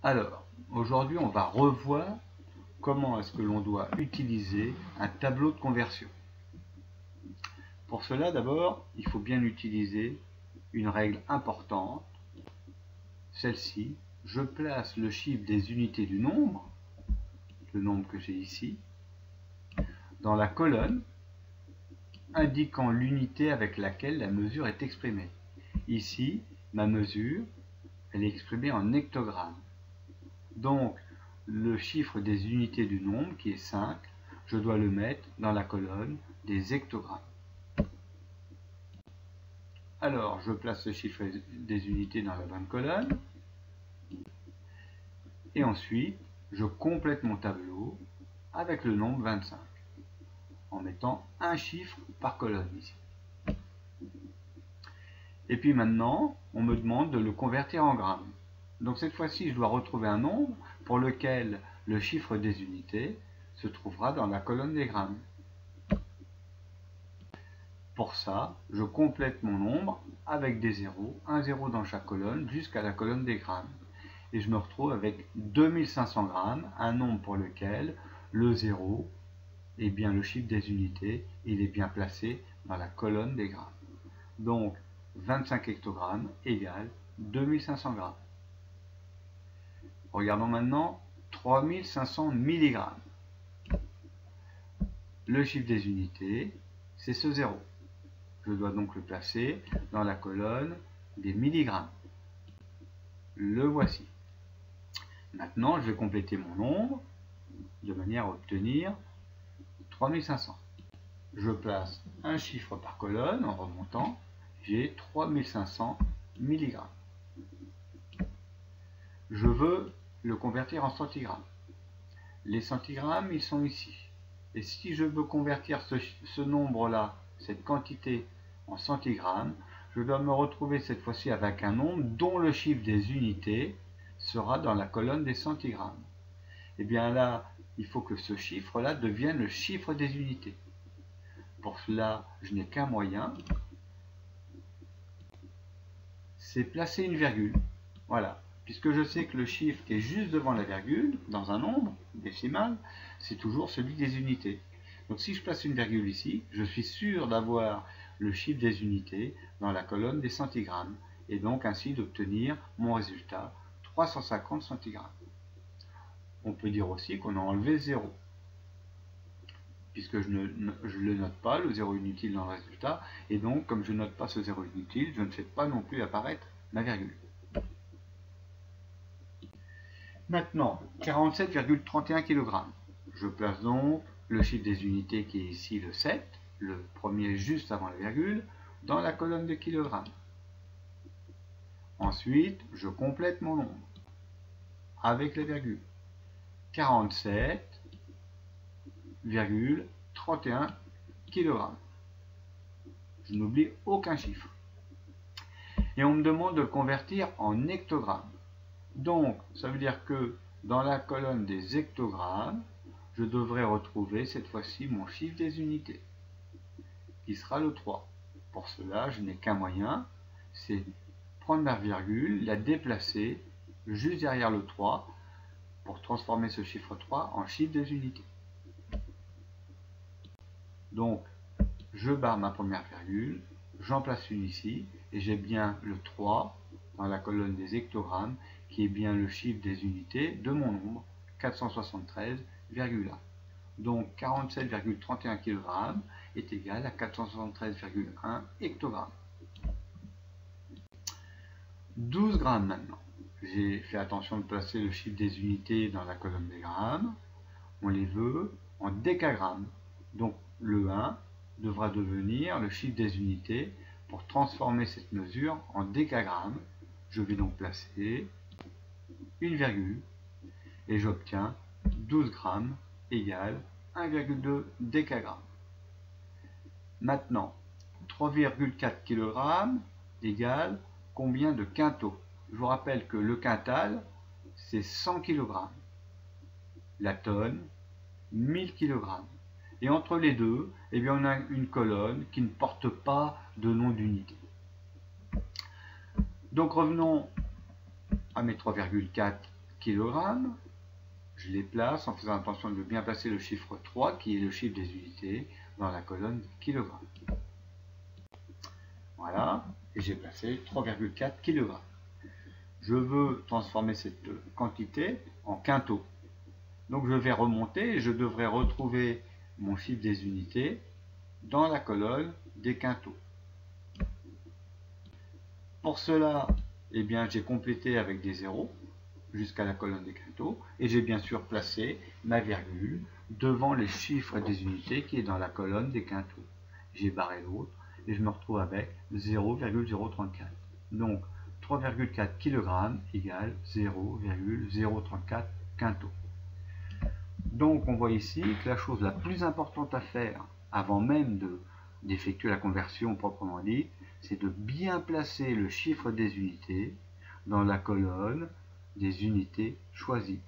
Alors, aujourd'hui, on va revoir comment est-ce que l'on doit utiliser un tableau de conversion. Pour cela, d'abord, il faut bien utiliser une règle importante. Celle-ci, je place le chiffre des unités du nombre, le nombre que j'ai ici, dans la colonne indiquant l'unité avec laquelle la mesure est exprimée. Ici, ma mesure, elle est exprimée en hectogrammes. Donc, le chiffre des unités du nombre, qui est 5, je dois le mettre dans la colonne des hectogrammes. Alors, je place ce chiffre des unités dans la bonne colonne. Et ensuite, je complète mon tableau avec le nombre 25, en mettant un chiffre par colonne ici. Et puis maintenant, on me demande de le convertir en grammes. Donc cette fois-ci, je dois retrouver un nombre pour lequel le chiffre des unités se trouvera dans la colonne des grammes. Pour ça, je complète mon nombre avec des zéros, un zéro dans chaque colonne, jusqu'à la colonne des grammes. Et je me retrouve avec 2500 grammes, un nombre pour lequel le 0 est bien le chiffre des unités, il est bien placé dans la colonne des grammes. Donc 25 hectogrammes égale 2500 grammes. Regardons maintenant 3500 milligrammes. Le chiffre des unités, c'est ce 0. Je dois donc le placer dans la colonne des milligrammes. Le voici. Maintenant, je vais compléter mon nombre de manière à obtenir 3500. Je place un chiffre par colonne en remontant. J'ai 3500 mg. Je veux le convertir en centigrammes. Les centigrammes, ils sont ici. Et si je veux convertir ce nombre-là, cette quantité, en centigrammes, je dois me retrouver cette fois-ci avec un nombre dont le chiffre des unités sera dans la colonne des centigrammes. Et bien là, il faut que ce chiffre-là devienne le chiffre des unités. Pour cela, je n'ai qu'un moyen, c'est placer une virgule. Voilà, puisque je sais que le chiffre qui est juste devant la virgule, dans un nombre décimal, c'est toujours celui des unités. Donc si je place une virgule ici, je suis sûr d'avoir le chiffre des unités dans la colonne des centigrammes, et donc ainsi d'obtenir mon résultat, 350 centigrammes. On peut dire aussi qu'on a enlevé 0, puisque je ne le note pas, le 0 inutile dans le résultat, et donc comme je ne note pas ce 0 inutile, je ne fais pas non plus apparaître ma virgule. Maintenant, 47,31 kg. Je place donc le chiffre des unités qui est ici le 7, le premier juste avant la virgule, dans la colonne de kilogrammes. Ensuite, je complète mon nombre avec la virgule. 47,31 kg. Je n'oublie aucun chiffre. Et on me demande de le convertir en hectogrammes. Donc, ça veut dire que dans la colonne des hectogrammes, je devrais retrouver cette fois-ci mon chiffre des unités, qui sera le 3. Pour cela, je n'ai qu'un moyen, c'est prendre ma virgule, la déplacer juste derrière le 3, pour transformer ce chiffre 3 en chiffre des unités. Donc, je barre ma première virgule, j'en place une ici, et j'ai bien le 3 dans la colonne des hectogrammes, qui est bien le chiffre des unités de mon nombre, 473,1. Donc 47,31 kg est égal à 473,1 hectogrammes. 12 grammes maintenant. J'ai fait attention de placer le chiffre des unités dans la colonne des grammes. On les veut en décagrammes. Donc le 1 devra devenir le chiffre des unités. Pour transformer cette mesure en décagrammes, je vais donc placer une virgule et j'obtiens 12 grammes égale 1,2 décagramme. Maintenant, 3,4 kg égale combien de quintaux? Je vous rappelle que le quintal, c'est 100 kg. La tonne, 1000 kg. Et entre les deux, eh bien, on a une colonne qui ne porte pas de nom d'unité. Donc revenons à mes 3,4 kg. Je les place en faisant attention de bien placer le chiffre 3, qui est le chiffre des unités, dans la colonne kg. Voilà, et j'ai placé 3,4 kg. Je veux transformer cette quantité en quintaux. Donc je vais remonter et je devrais retrouver mon chiffre des unités dans la colonne des quintaux. Pour cela, eh bien, j'ai complété avec des zéros jusqu'à la colonne des quintaux et j'ai bien sûr placé ma virgule devant les chiffres des unités qui est dans la colonne des quintaux. J'ai barré l'autre et je me retrouve avec 0,034. Donc 3,4 kg égale 0,034 quintaux. Donc on voit ici que la chose la plus importante à faire avant même d'effectuer la conversion proprement dite, c'est de bien placer le chiffre des unités dans la colonne des unités choisies.